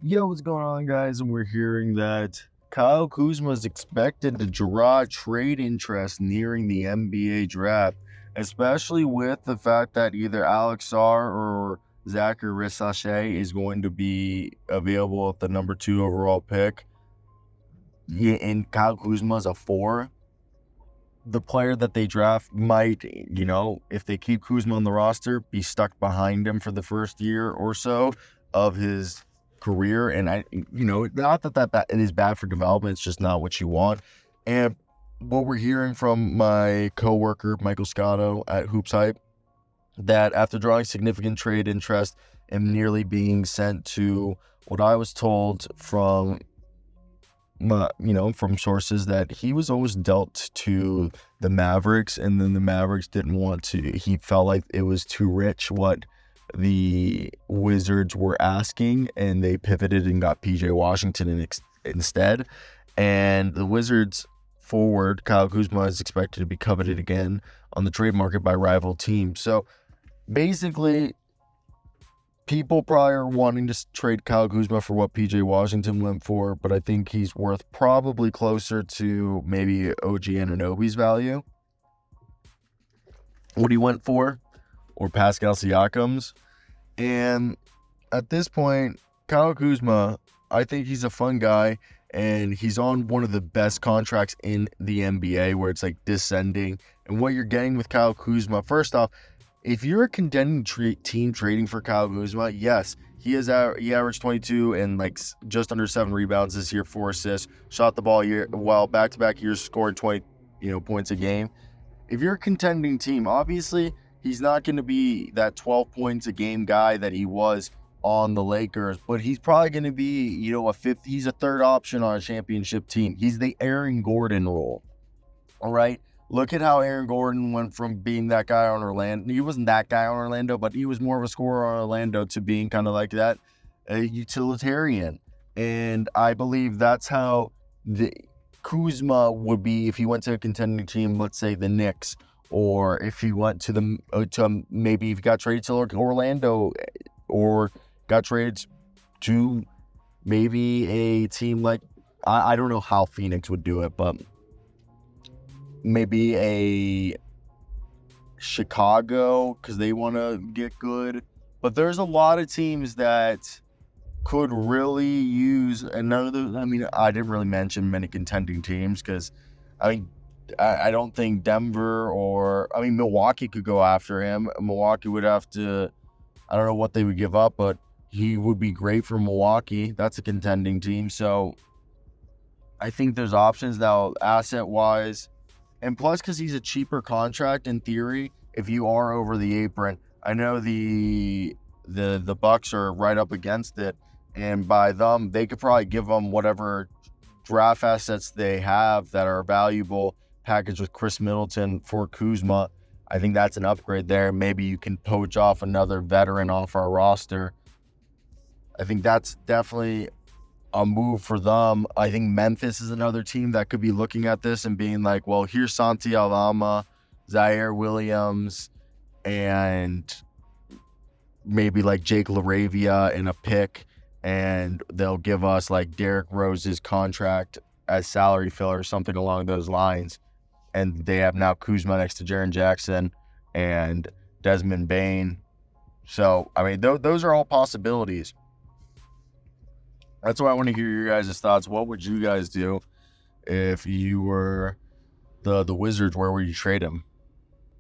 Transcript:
Yo, what's going on, guys? And we're hearing that Kyle Kuzma is expected to draw trade interest nearing the NBA draft, especially with the fact that either Alex Sarr or Zachary Rissache is going to be available at the number 2 overall pick. Yeah, and Kyle Kuzma is a 4. The player that they draft might, if they keep Kuzma on the roster, be stuck behind him for the first year or so of his career. And not that it is bad for development, it's just not what you want. And what we're hearing from my coworker Michael Scotto at Hoops Hype, that after drawing significant trade interest and nearly being sent to what I was told from from sources, that he was always dealt to the Mavericks, and then the Mavericks didn't want to. He felt like it was too rich what the Wizards were asking, and they pivoted and got PJ Washington instead. And the Wizards forward Kyle Kuzma is expected to be coveted again on the trade market by rival teams. So basically, people probably are wanting to trade Kyle Kuzma for what PJ Washington went for, but I think he's worth probably closer to maybe OG Anunoby's value, what he went for, or Pascal Siakam's. And at this point, Kyle Kuzma, I think he's a fun guy, and he's on one of the best contracts in the NBA where it's like descending. And what you're getting with Kyle Kuzma, first off, if you're a contending team trading for Kyle Kuzma, yes, he averaged 22 and like just under 7 rebounds this year, 4 assists, shot the ball back-to-back years scored 20 points a game. If you're a contending team, obviously he's not going to be that 12 points a game guy that he was on the Lakers, but he's probably going to be he's a third option on a championship team. He's the Aaron Gordon role. All right. Look at how Aaron Gordon went from being that guy on Orlando. He wasn't that guy on Orlando, but he was more of a scorer on Orlando to being kind of like that, a utilitarian. And I believe that's how the Kuzma would be if he went to a contending team, let's say the Knicks, or if he went to maybe if he got traded to Orlando, or got traded to maybe a team like, I don't know how Phoenix would do it, but maybe a Chicago, because they want to get good. But there's a lot of teams that could really use another. I didn't really mention many contending teams because, I don't think Denver or Milwaukee could go after him. Milwaukee would have to, I don't know what they would give up, but he would be great for Milwaukee. That's a contending team. So I think there's options now, asset-wise. And plus, because he's a cheaper contract in theory, if you are over the apron. I know the Bucks are right up against it, and by them, they could probably give them whatever draft assets they have that are valuable, packaged with Chris Middleton for Kuzma. I think that's an upgrade there. Maybe you can poach off another veteran off our roster. I think that's definitely a move for them. I think Memphis is another team that could be looking at this and being like, well, here's Santi Alama, Zaire Williams, and maybe like Jake LaRavia in a pick, and they'll give us like Derrick Rose's contract as salary filler or something along those lines. And they have now Kuzma next to Jaren Jackson and Desmond Bane. So, those are all possibilities. That's why I want to hear your guys' thoughts. What would you guys do if you were the Wizards? Where would you trade him?